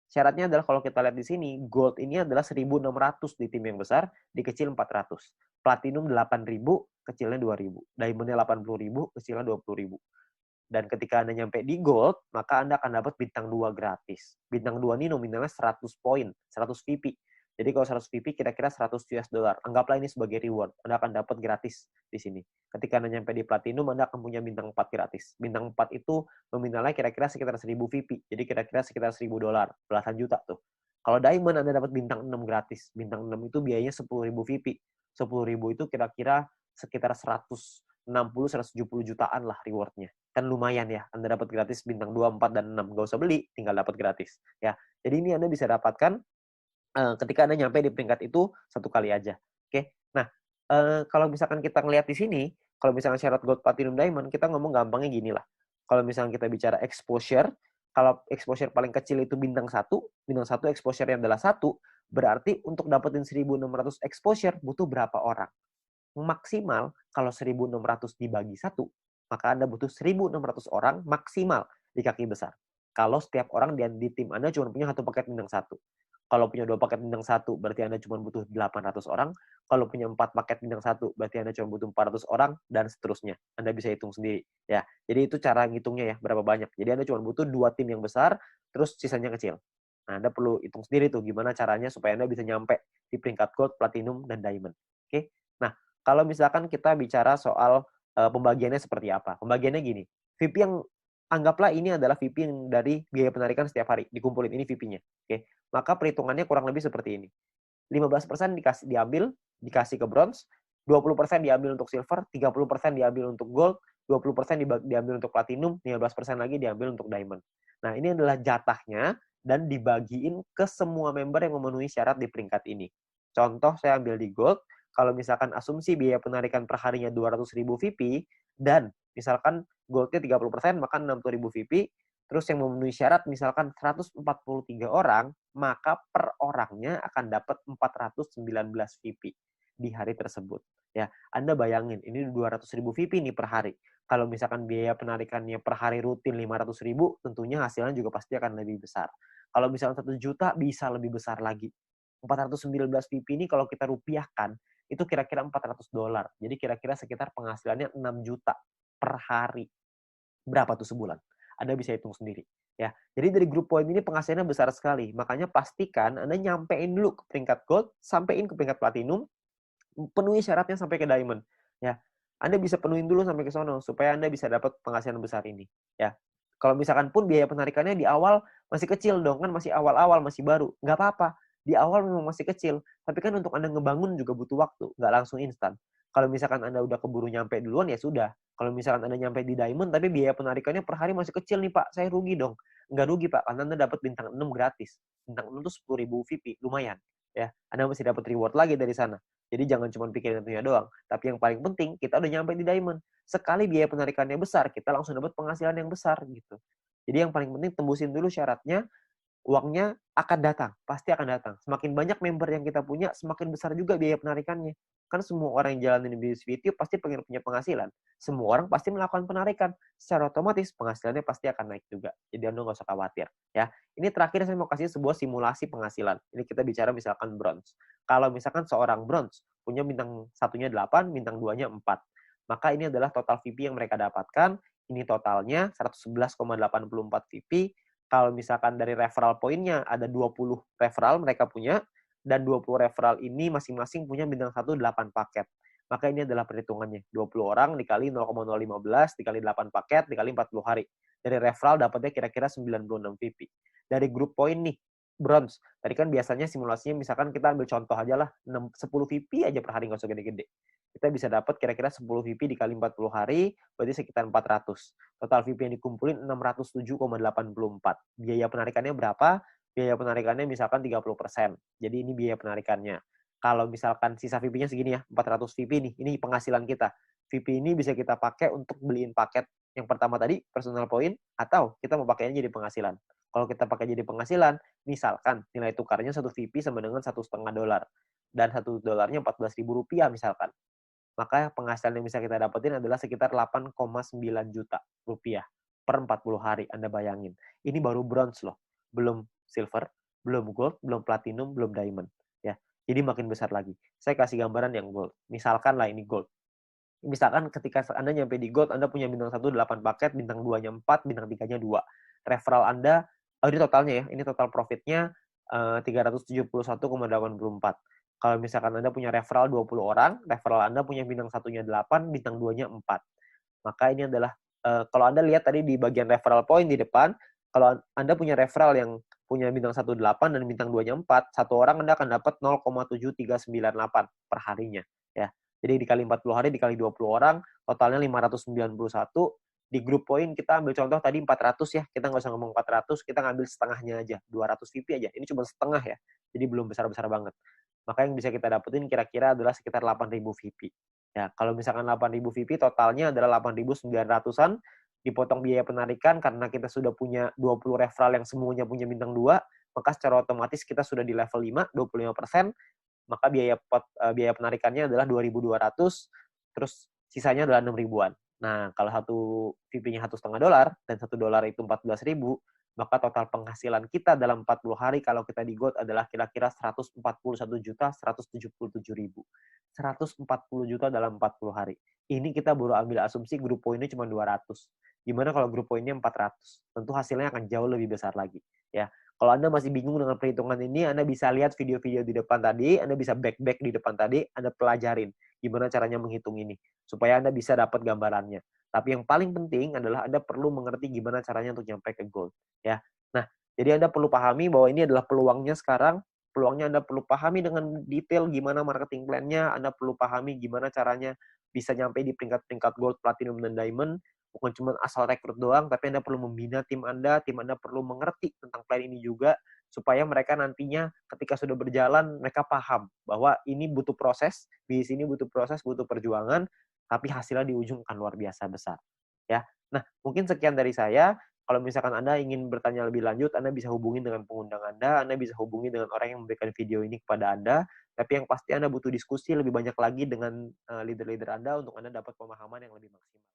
Syaratnya adalah kalau kita lihat di sini, gold ini adalah 1.600 di tim yang besar, di kecil 400. Platinum 8.000, kecilnya 2.000. Diamondnya 80.000, kecilnya 20.000. Dan ketika Anda nyampe di gold, maka Anda akan dapat bintang 2 gratis. Bintang 2 ini nominalnya 100 poin, 100 VP. Jadi kalau 100 VP kira-kira 100 US dollar. Anggaplah ini sebagai reward. Anda akan dapat gratis di sini. Ketika Anda nyampe di platinum, Anda akan punya bintang 4 gratis. Bintang 4 itu nominalnya kira-kira sekitar 1.000 VP. Jadi kira-kira sekitar 1.000 dolar, belasan juta tuh. Kalau diamond Anda dapat bintang 6 gratis. Bintang 6 itu biayanya 10.000 VP. 10.000 itu kira-kira sekitar 160-170 jutaan lah rewardnya. Kan lumayan ya, Anda dapat gratis bintang 2, 4, dan 6. Nggak usah beli, tinggal dapat gratis. Ya, jadi ini Anda bisa dapatkan ketika Anda nyampe di peringkat itu satu kali aja. Oke. Nah, kalau misalkan kita ngelihat di sini, kalau misalkan syarat gold, platinum, diamond, kita ngomong gampangnya gini lah. Kalau misalkan kita bicara exposure, kalau exposure paling kecil itu bintang 1 exposure-nya adalah 1, berarti untuk dapetin 1.600 exposure butuh berapa orang? Maksimal kalau 1.600 dibagi 1, maka Anda butuh 1.600 orang maksimal di kaki besar. Kalau setiap orang di tim Anda cuma punya satu paket bintang 1. Kalau punya 2 paket bintang 1, berarti Anda cuma butuh 800 orang. Kalau punya 4 paket bintang 1, berarti Anda cuma butuh 400 orang, dan seterusnya. Anda bisa hitung sendiri. Ya, jadi itu cara ngitungnya ya, berapa banyak. Jadi Anda cuma butuh 2 tim yang besar, terus sisanya kecil. Nah, Anda perlu hitung sendiri tuh, gimana caranya supaya Anda bisa nyampe di peringkat gold, platinum, dan diamond. Oke? Nah, kalau misalkan kita bicara soal pembagiannya seperti apa. Pembagiannya gini, VP yang anggaplah ini adalah VP yang dari biaya penarikan setiap hari, dikumpulin ini VP-nya. Oke, maka perhitungannya kurang lebih seperti ini. 15% dikasih ke bronze, 20% diambil untuk silver, 30% diambil untuk gold, 20% diambil untuk platinum, 15% lagi diambil untuk diamond. Nah, ini adalah jatahnya dan dibagiin ke semua member yang memenuhi syarat di peringkat ini. Contoh, saya ambil di gold, kalau misalkan asumsi biaya penarikan per harinya 200.000 VP, dan misalkan goldnya 30%, maka 60.000 VP, terus yang memenuhi syarat misalkan 143 orang, maka per orangnya akan dapat 419 VP di hari tersebut. Ya, Anda bayangin, ini 200.000 VP nih per hari. Kalau misalkan biaya penarikannya per hari rutin 500.000, tentunya hasilnya juga pasti akan lebih besar. Kalau misalkan 1 juta, bisa lebih besar lagi. 419 VP ini kalau kita rupiahkan, itu kira-kira 400 dolar. Jadi kira-kira sekitar penghasilannya 6 juta per hari. Berapa tuh sebulan? Anda bisa hitung sendiri. Ya, jadi dari grup poin ini penghasilannya besar sekali. Makanya pastikan Anda nyampein dulu ke peringkat gold, sampein ke peringkat platinum, penuhi syaratnya sampai ke diamond. Ya, Anda bisa penuhin dulu sampai ke sono supaya Anda bisa dapat penghasilan besar ini. Ya, kalau misalkan pun biaya penarikannya di awal masih kecil dong, kan masih awal-awal, masih baru. Nggak apa-apa. Di awal memang masih kecil, tapi kan untuk Anda ngebangun juga butuh waktu, nggak langsung instan. Kalau misalkan Anda udah keburu nyampe duluan, ya sudah. Kalau misalkan Anda nyampe di diamond, tapi biaya penarikannya per hari masih kecil nih Pak, saya rugi dong. Nggak rugi Pak, karena Anda dapat bintang 6 gratis. Bintang 6 itu 10.000 VP, lumayan. Ya, Anda masih dapat reward lagi dari sana. Jadi jangan cuma pikirin itunya doang. Tapi yang paling penting, kita udah nyampe di diamond. Sekali biaya penarikannya besar, kita langsung dapat penghasilan yang besar gitu. Jadi yang paling penting tembusin dulu syaratnya, uangnya akan datang, pasti akan datang. Semakin banyak member yang kita punya, semakin besar juga biaya penarikannya. Kan semua orang yang jalanin bisnis video pasti pengen punya penghasilan. Semua orang pasti melakukan penarikan. Secara otomatis penghasilannya pasti akan naik juga. Jadi Anda nggak usah khawatir. Ya, ini terakhir saya mau kasih sebuah simulasi penghasilan. Ini kita bicara misalkan bronze. Kalau misalkan seorang bronze punya bintang satunya 8, bintang 2-nya 4. Maka ini adalah total VP yang mereka dapatkan. Ini totalnya 111,84 VP. Kalau misalkan dari referral poinnya ada 20 referral mereka punya, dan 20 referral ini masing-masing punya bintang 1 8 paket. Maka ini adalah perhitungannya. 20 orang dikali 0,015 dikali 8 paket dikali 40 hari. Dari referral dapatnya kira-kira 96 VP. Dari grup poin nih, bronze. Tadi kan biasanya simulasinya misalkan kita ambil contoh aja lah, 10 VP aja per hari, nggak usah gede-gede. Kita bisa dapat kira-kira 10 VP dikali 40 hari, berarti sekitar 400. Total VP yang dikumpulin 607,84. Biaya penarikannya berapa? Biaya penarikannya misalkan 30%. Jadi ini biaya penarikannya. Kalau misalkan sisa VP-nya segini ya, 400 VP nih, ini penghasilan kita. VP ini bisa kita pakai untuk beliin paket yang pertama tadi, personal point, atau kita mau pakainya jadi penghasilan. Kalau kita pakai jadi penghasilan, misalkan nilai tukarnya 1 VP sama dengan 1,5 dolar. Dan 1 dolarnya 14.000 rupiah misalkan. Maka penghasilan yang bisa kita dapetin adalah sekitar 8,9 juta rupiah per 40 hari. Anda bayangin. Ini baru bronze loh. Belum silver, belum gold, belum platinum, belum diamond. Ya, jadi makin besar lagi. Saya kasih gambaran yang gold. Misalkan lah ini gold. Misalkan ketika Anda nyampe di gold, Anda punya bintang 1 8 paket, bintang 2-nya 4, bintang 3-nya 2. Referral Anda, ini totalnya ya, ini total profitnya 371,84. Kalau misalkan Anda punya referral 20 orang, referral Anda punya bintang 1-nya 8, bintang 2-nya 4. Maka ini adalah, kalau Anda lihat tadi di bagian referral point di depan, kalau Anda punya referral yang punya bintang 1 8 dan bintang 2-nya 4, satu orang Anda akan dapat 0,7398 per harinya. Ya. Jadi dikali 40 hari, dikali 20 orang, totalnya 591. Di grup poin kita ambil contoh tadi 400 ya, kita nggak usah ngomong 400, kita ngambil setengahnya aja, 200 VP aja. Ini cuma setengah ya, jadi belum besar-besar banget. Maka yang bisa kita dapetin kira-kira adalah sekitar 8.000 VP. Ya, kalau misalkan 8.000 VP, totalnya adalah 8.900-an, dipotong biaya penarikan karena kita sudah punya 20 referral yang semuanya punya bintang 2, maka secara otomatis kita sudah di level 5, 25%, maka biaya penarikannya adalah 2.200, terus sisanya adalah 6 ribuan. Nah, kalau satu VP-nya $1,5 dan $1 itu 14.000, maka total penghasilan kita dalam 40 hari kalau kita di gold adalah kira-kira 141.177.000. 140 juta dalam 40 hari. Ini kita baru ambil asumsi grup poinnya cuma 200. Gimana kalau grup poinnya 400? Tentu hasilnya akan jauh lebih besar lagi. Ya, kalau Anda masih bingung dengan perhitungan ini, Anda bisa lihat video-video di depan tadi, Anda bisa back di depan tadi, Anda pelajarin gimana caranya menghitung ini, supaya Anda bisa dapat gambarannya. Tapi yang paling penting adalah Anda perlu mengerti gimana caranya untuk nyampe ke gold. Ya. Nah, jadi Anda perlu pahami bahwa ini adalah peluangnya sekarang, peluangnya Anda perlu pahami dengan detail gimana marketing plan-nya, Anda perlu pahami gimana caranya bisa nyampe di peringkat-peringkat gold, platinum, dan diamond. Bukan cuma asal rekrut doang, tapi Anda perlu membina tim Anda perlu mengerti tentang plan ini juga, supaya mereka nantinya ketika sudah berjalan, mereka paham bahwa ini butuh proses, di sini butuh proses, butuh perjuangan, tapi hasilnya di ujung akan luar biasa besar. Ya. Nah, mungkin sekian dari saya. Kalau misalkan Anda ingin bertanya lebih lanjut, Anda bisa hubungi dengan pengundang Anda bisa hubungi dengan orang yang memberikan video ini kepada Anda, tapi yang pasti Anda butuh diskusi lebih banyak lagi dengan leader-leader Anda untuk Anda dapat pemahaman yang lebih maksimal.